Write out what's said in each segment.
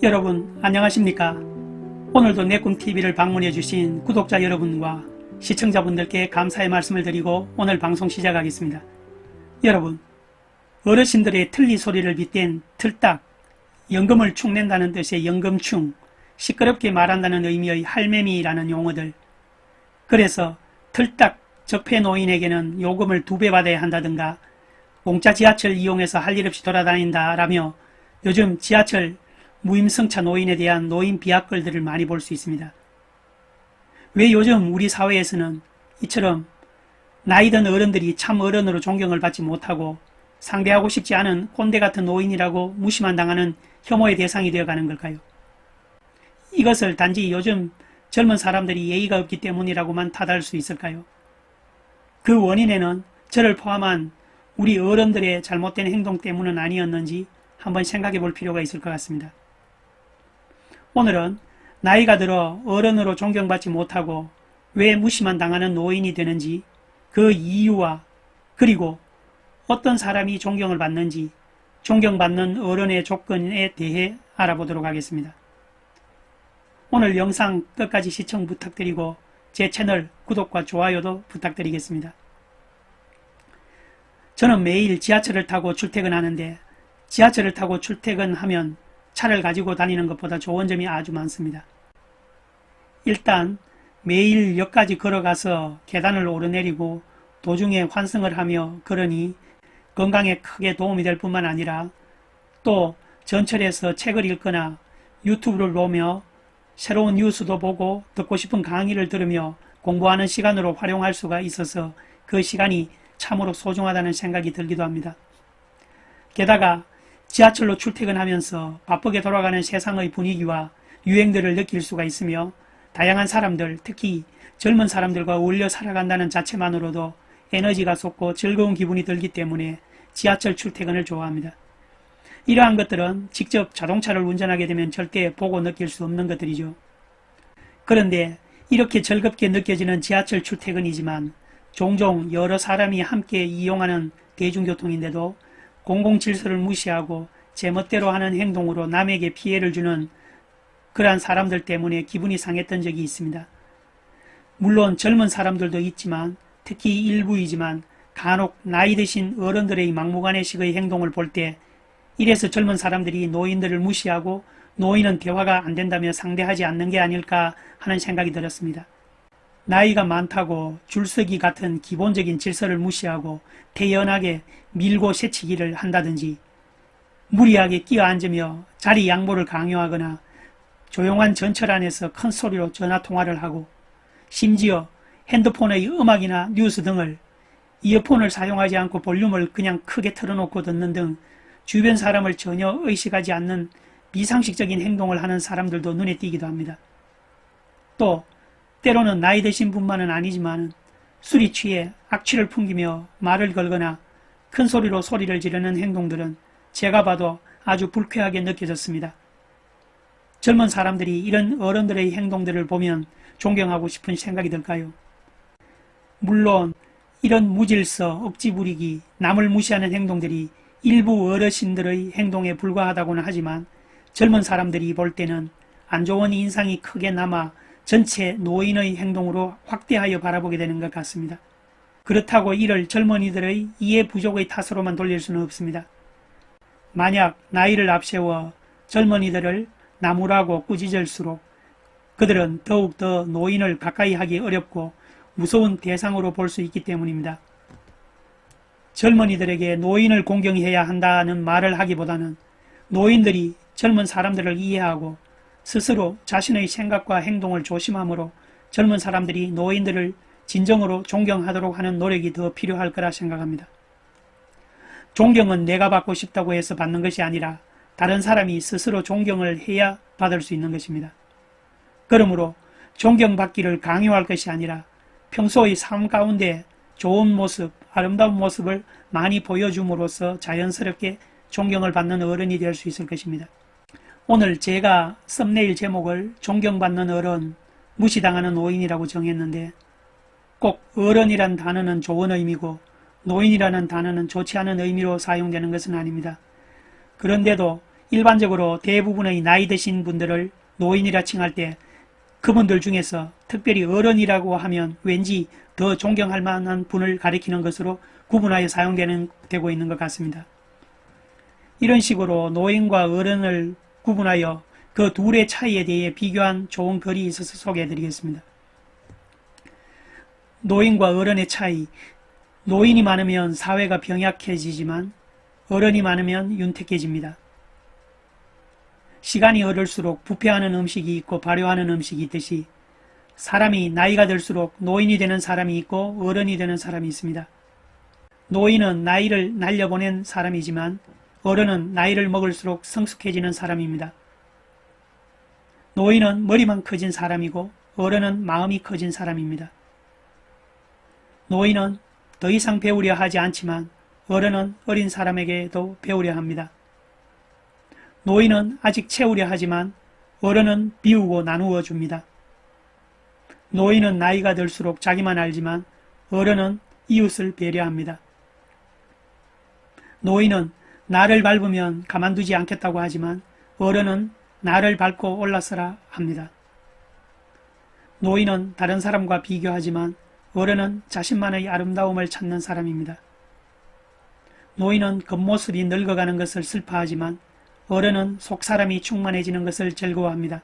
여러분 안녕하십니까? 오늘도 내꿈TV를 방문해 주신 구독자 여러분과 시청자분들께 감사의 말씀을 드리고 오늘 방송 시작하겠습니다. 여러분, 어르신들의 틀니 소리를 빗댄 틀딱, 연금을 축낸다는 뜻의 연금충, 시끄럽게 말한다는 의미의 할매미라는 용어들, 그래서 틀딱 적폐 노인에게는 요금을 2배 받아야 한다든가 공짜 지하철 이용해서 할 일 없이 돌아다닌다 라며 요즘 지하철 무임승차 노인에 대한 노인 비하글들을 많이 볼 수 있습니다. 왜 요즘 우리 사회에서는 이처럼 나이든 어른들이 참 어른으로 존경을 받지 못하고 상대하고 싶지 않은 꼰대 같은 노인이라고 무시만 당하는 혐오의 대상이 되어가는 걸까요? 이것을 단지 요즘 젊은 사람들이 예의가 없기 때문이라고만 탓할 수 있을까요? 그 원인에는 저를 포함한 우리 어른들의 잘못된 행동 때문은 아니었는지 한번 생각해 볼 필요가 있을 것 같습니다. 오늘은 나이가 들어 어른으로 존경받지 못하고 왜 무시만 당하는 노인이 되는지, 그 이유와 그리고 어떤 사람이 존경을 받는지, 존경받는 어른의 조건에 대해 알아보도록 하겠습니다. 오늘 영상 끝까지 시청 부탁드리고 제 채널 구독과 좋아요도 부탁드리겠습니다. 저는 매일 지하철을 타고 출퇴근하는데 지하철을 타고 출퇴근하면 차를 가지고 다니는 것보다 좋은 점이 아주 많습니다. 일단 매일 역까지 걸어가서 계단을 오르내리고 도중에 환승을 하며 걸으니 건강에 크게 도움이 될 뿐만 아니라 또 전철에서 책을 읽거나 유튜브를 보며 새로운 뉴스도 보고 듣고 싶은 강의를 들으며 공부하는 시간으로 활용할 수가 있어서 그 시간이 참으로 소중하다는 생각이 들기도 합니다. 게다가 지하철로 출퇴근하면서 바쁘게 돌아가는 세상의 분위기와 유행들을 느낄 수가 있으며 다양한 사람들, 특히 젊은 사람들과 어울려 살아간다는 자체만으로도 에너지가 솟고 즐거운 기분이 들기 때문에 지하철 출퇴근을 좋아합니다. 이러한 것들은 직접 자동차를 운전하게 되면 절대 보고 느낄 수 없는 것들이죠. 그런데 이렇게 즐겁게 느껴지는 지하철 출퇴근이지만 종종 여러 사람이 함께 이용하는 대중교통인데도 공공질서를 무시하고 제멋대로 하는 행동으로 남에게 피해를 주는 그러한 사람들 때문에 기분이 상했던 적이 있습니다. 물론 젊은 사람들도 있지만 특히 일부이지만 간혹 나이 드신 어른들의 막무가내식의 행동을 볼 때 이래서 젊은 사람들이 노인들을 무시하고 노인은 대화가 안 된다며 상대하지 않는 게 아닐까 하는 생각이 들었습니다. 나이가 많다고 줄서기 같은 기본적인 질서를 무시하고 태연하게 밀고 새치기를 한다든지 무리하게 끼어앉으며 자리 양보를 강요하거나 조용한 전철 안에서 큰 소리로 전화통화를 하고 심지어 핸드폰의 음악이나 뉴스 등을 이어폰을 사용하지 않고 볼륨을 그냥 크게 틀어놓고 듣는 등 주변 사람을 전혀 의식하지 않는 비상식적인 행동을 하는 사람들도 눈에 띄기도 합니다. 또 때로는 나이 드신 분만은 아니지만 술이 취해 악취를 풍기며 말을 걸거나 큰 소리로 소리를 지르는 행동들은 제가 봐도 아주 불쾌하게 느껴졌습니다. 젊은 사람들이 이런 어른들의 행동들을 보면 존경하고 싶은 생각이 들까요? 물론 이런 무질서, 억지 부리기, 남을 무시하는 행동들이 일부 어르신들의 행동에 불과하다고는 하지만 젊은 사람들이 볼 때는 안 좋은 인상이 크게 남아 전체 노인의 행동으로 확대하여 바라보게 되는 것 같습니다. 그렇다고 이를 젊은이들의 이해 부족의 탓으로만 돌릴 수는 없습니다. 만약 나이를 앞세워 젊은이들을 나무라고 꾸짖을수록 그들은 더욱더 노인을 가까이 하기 어렵고 무서운 대상으로 볼 수 있기 때문입니다. 젊은이들에게 노인을 공경해야 한다는 말을 하기보다는 노인들이 젊은 사람들을 이해하고 스스로 자신의 생각과 행동을 조심함으로 젊은 사람들이 노인들을 진정으로 존경하도록 하는 노력이 더 필요할 거라 생각합니다. 존경은 내가 받고 싶다고 해서 받는 것이 아니라 다른 사람이 스스로 존경을 해야 받을 수 있는 것입니다. 그러므로 존경받기를 강요할 것이 아니라 평소의 삶 가운데 좋은 모습, 아름다운 모습을 많이 보여줌으로써 자연스럽게 존경을 받는 어른이 될 수 있을 것입니다. 오늘 제가 썸네일 제목을 존경받는 어른, 무시당하는 노인이라고 정했는데 꼭 어른이란 단어는 좋은 의미고 노인이라는 단어는 좋지 않은 의미로 사용되는 것은 아닙니다. 그런데도 일반적으로 대부분의 나이 드신 분들을 노인이라 칭할 때 그분들 중에서 특별히 어른이라고 하면 왠지 더 존경할 만한 분을 가리키는 것으로 구분하여 사용되고 있는 것 같습니다. 이런 식으로 노인과 어른을 구분하여 그 둘의 차이에 대해 비교한 좋은 글이 있어서 소개해드리겠습니다. 노인과 어른의 차이. 노인이 많으면 사회가 병약해지지만 어른이 많으면 윤택해집니다. 시간이 흐를수록 부패하는 음식이 있고 발효하는 음식이 있듯이 사람이 나이가 들수록 노인이 되는 사람이 있고 어른이 되는 사람이 있습니다. 노인은 나이를 날려보낸 사람이지만 어른은 나이를 먹을수록 성숙해지는 사람입니다. 노인은 머리만 커진 사람이고 어른은 마음이 커진 사람입니다. 노인은 더 이상 배우려 하지 않지만 어른은 어린 사람에게도 배우려 합니다. 노인은 아직 채우려 하지만 어른은 비우고 나누어 줍니다. 노인은 나이가 들수록 자기만 알지만 어른은 이웃을 배려합니다. 노인은 나를 밟으면 가만두지 않겠다고 하지만 어른은 나를 밟고 올라서라 합니다. 노인은 다른 사람과 비교하지만 어른은 자신만의 아름다움을 찾는 사람입니다. 노인은 겉모습이 늙어가는 것을 슬퍼하지만 어른은 속사람이 충만해지는 것을 즐거워합니다.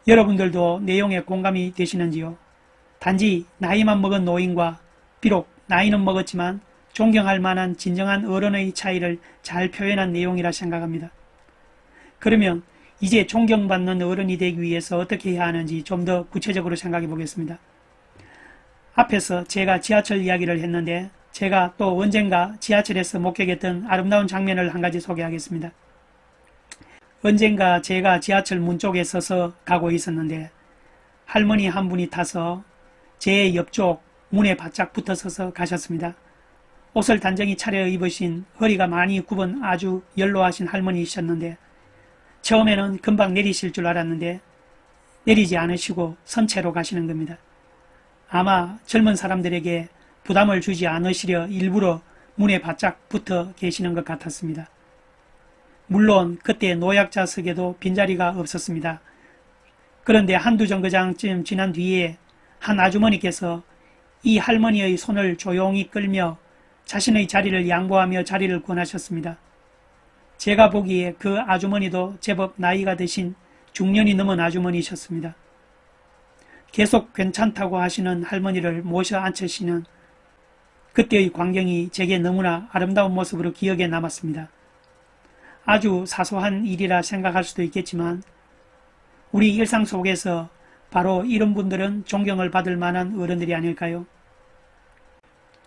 여러분들도 내용에 공감이 되시는지요? 단지 나이만 먹은 노인과 비록 나이는 먹었지만 존경할 만한 진정한 어른의 차이를 잘 표현한 내용이라 생각합니다. 그러면 이제 존경받는 어른이 되기 위해서 어떻게 해야 하는지 좀 더 구체적으로 생각해 보겠습니다. 앞에서 제가 지하철 이야기를 했는데 제가 또 언젠가 지하철에서 목격했던 아름다운 장면을 한 가지 소개하겠습니다. 언젠가 제가 지하철 문 쪽에 서서 가고 있었는데 할머니 한 분이 타서 제 옆쪽 문에 바짝 붙어 서서 가셨습니다. 옷을 단정히 차려 입으신 허리가 많이 굽은 아주 연로하신 할머니이셨는데 처음에는 금방 내리실 줄 알았는데 내리지 않으시고 선체로 가시는 겁니다. 아마 젊은 사람들에게 부담을 주지 않으시려 일부러 문에 바짝 붙어 계시는 것 같았습니다. 물론 그때 노약자석에도 빈자리가 없었습니다. 그런데 한두 정거장쯤 지난 뒤에 한 아주머니께서 이 할머니의 손을 조용히 끌며 자신의 자리를 양보하며 자리를 권하셨습니다. 제가 보기에 그 아주머니도 제법 나이가 드신 중년이 넘은 아주머니셨습니다. 계속 괜찮다고 하시는 할머니를 모셔 앉히시는 그때의 광경이 제게 너무나 아름다운 모습으로 기억에 남았습니다. 아주 사소한 일이라 생각할 수도 있겠지만 우리 일상 속에서 바로 이런 분들은 존경을 받을 만한 어른들이 아닐까요?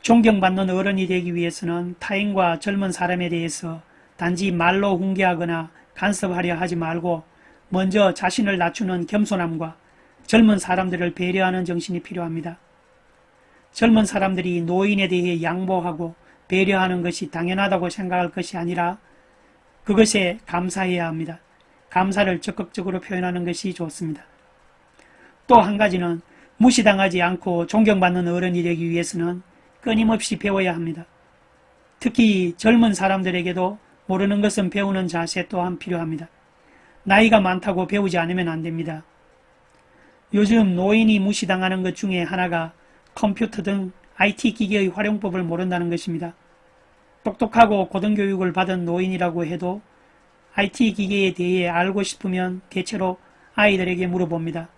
존경받는 어른이 되기 위해서는 타인과 젊은 사람에 대해서 단지 말로 훈계하거나 간섭하려 하지 말고 먼저 자신을 낮추는 겸손함과 젊은 사람들을 배려하는 정신이 필요합니다. 젊은 사람들이 노인에 대해 양보하고 배려하는 것이 당연하다고 생각할 것이 아니라 그것에 감사해야 합니다. 감사를 적극적으로 표현하는 것이 좋습니다. 또 한 가지는 무시당하지 않고 존경받는 어른이 되기 위해서는 끊임없이 배워야 합니다. 특히 젊은 사람들에게도 모르는 것은 배우는 자세 또한 필요합니다. 나이가 많다고 배우지 않으면 안 됩니다. 요즘 노인이 무시당하는 것 중에 하나가 컴퓨터 등 IT 기기의 활용법을 모른다는 것입니다. 똑똑하고 고등교육을 받은 노인이라고 해도 IT 기기에 대해 알고 싶으면 대체로 아이들에게 물어봅니다.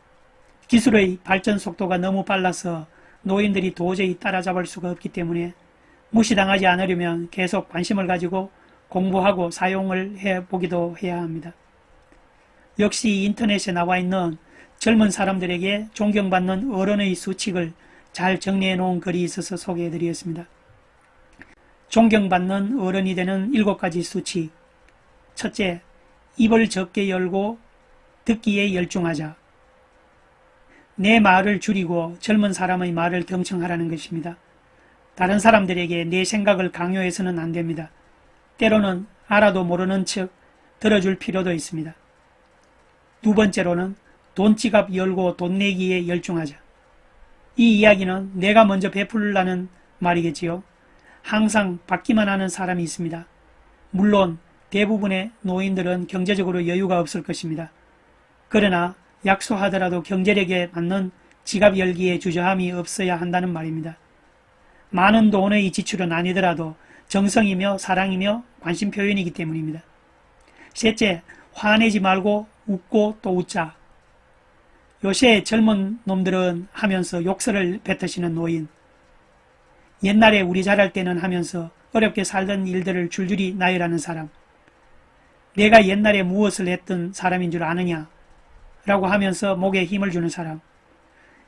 기술의 발전 속도가 너무 빨라서 노인들이 도저히 따라잡을 수가 없기 때문에 무시당하지 않으려면 계속 관심을 가지고 공부하고 사용을 해보기도 해야 합니다. 역시 인터넷에 나와 있는 젊은 사람들에게 존경받는 어른의 수칙을 잘 정리해 놓은 글이 있어서 소개해 드리겠습니다. 존경받는 어른이 되는 7가지 수칙. 첫째, 입을 적게 열고 듣기에 열중하자. 내 말을 줄이고 젊은 사람의 말을 경청하라는 것입니다. 다른 사람들에게 내 생각을 강요해서는 안 됩니다. 때로는 알아도 모르는 척 들어줄 필요도 있습니다. 두 번째로는 돈 지갑 열고 돈 내기에 열중하자. 이 이야기는 내가 먼저 베풀라는 말이겠지요. 항상 받기만 하는 사람이 있습니다. 물론 대부분의 노인들은 경제적으로 여유가 없을 것입니다. 그러나 약소하더라도 경제력에 맞는 지갑 열기에 주저함이 없어야 한다는 말입니다. 많은 돈의 지출은 아니더라도 정성이며 사랑이며 관심 표현이기 때문입니다. 셋째, 화내지 말고 웃고 또 웃자. 요새 젊은 놈들은 하면서 욕설을 뱉으시는 노인. 옛날에 우리 자랄 때는 하면서 어렵게 살던 일들을 줄줄이 나열하는 사람. 내가 옛날에 무엇을 했던 사람인 줄 아느냐? 라고 하면서 목에 힘을 주는 사람.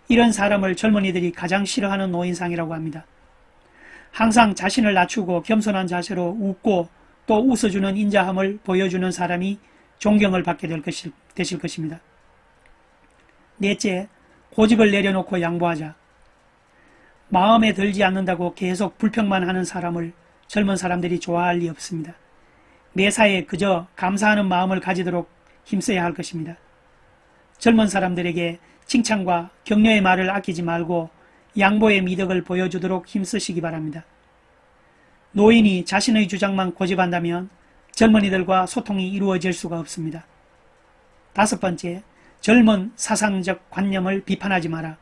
이런 사람을 젊은이들이 가장 싫어하는 노인상이라고 합니다. 항상 자신을 낮추고 겸손한 자세로 웃고 또 웃어주는 인자함을 보여주는 사람이 존경을 받게 되실 것입니다. 넷째, 고집을 내려놓고 양보하자. 마음에 들지 않는다고 계속 불평만 하는 사람을 젊은 사람들이 좋아할 리 없습니다. 매사에 그저 감사하는 마음을 가지도록 힘써야 할 것입니다. 젊은 사람들에게 칭찬과 격려의 말을 아끼지 말고 양보의 미덕을 보여주도록 힘쓰시기 바랍니다. 노인이 자신의 주장만 고집한다면 젊은이들과 소통이 이루어질 수가 없습니다. 다섯 번째, 젊은 사상적 관념을 비판하지 마라.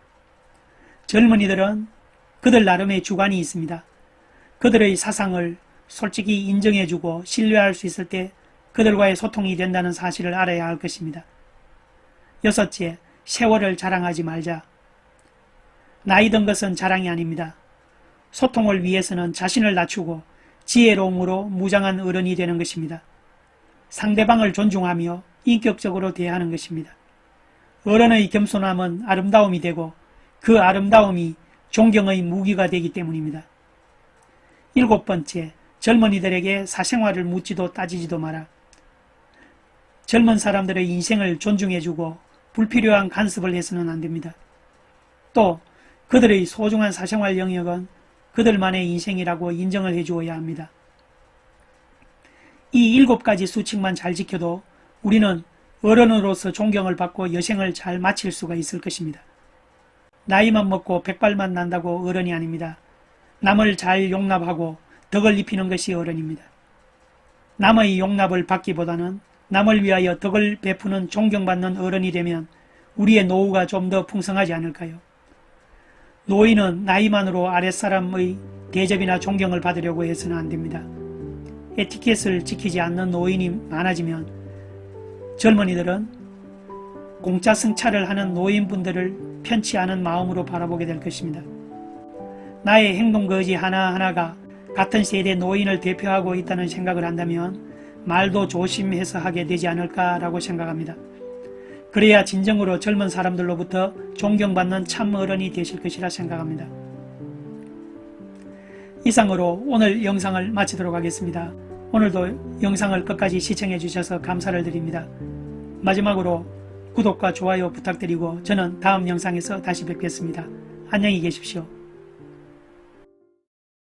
젊은이들은 그들 나름의 주관이 있습니다. 그들의 사상을 솔직히 인정해주고 신뢰할 수 있을 때 그들과의 소통이 된다는 사실을 알아야 할 것입니다. 여섯째, 세월을 자랑하지 말자. 나이 든 것은 자랑이 아닙니다. 소통을 위해서는 자신을 낮추고 지혜로움으로 무장한 어른이 되는 것입니다. 상대방을 존중하며 인격적으로 대하는 것입니다. 어른의 겸손함은 아름다움이 되고 그 아름다움이 존경의 무기가 되기 때문입니다. 일곱 번째, 젊은이들에게 사생활을 묻지도 따지지도 마라. 젊은 사람들의 인생을 존중해주고 불필요한 간섭을 해서는 안 됩니다. 또 그들의 소중한 사생활 영역은 그들만의 인생이라고 인정을 해주어야 합니다. 이 7가지 수칙만 잘 지켜도 우리는 어른으로서 존경을 받고 여생을 잘 마칠 수가 있을 것입니다. 나이만 먹고 백발만 난다고 어른이 아닙니다. 남을 잘 용납하고 덕을 입히는 것이 어른입니다. 남의 용납을 받기보다는 남을 위하여 덕을 베푸는 존경받는 어른이 되면 우리의 노후가 좀 더 풍성하지 않을까요? 노인은 나이만으로 아랫사람의 대접이나 존경을 받으려고 해서는 안 됩니다. 에티켓을 지키지 않는 노인이 많아지면 젊은이들은 공짜 승차를 하는 노인분들을 편치 않은 마음으로 바라보게 될 것입니다. 나의 행동거지 하나하나가 같은 세대 노인을 대표하고 있다는 생각을 한다면 말도 조심해서 하게 되지 않을까라고 생각합니다. 그래야 진정으로 젊은 사람들로부터 존경받는 참 어른이 되실 것이라 생각합니다. 이상으로 오늘 영상을 마치도록 하겠습니다. 오늘도 영상을 끝까지 시청해 주셔서 감사를 드립니다. 마지막으로 구독과 좋아요 부탁드리고 저는 다음 영상에서 다시 뵙겠습니다. 안녕히 계십시오.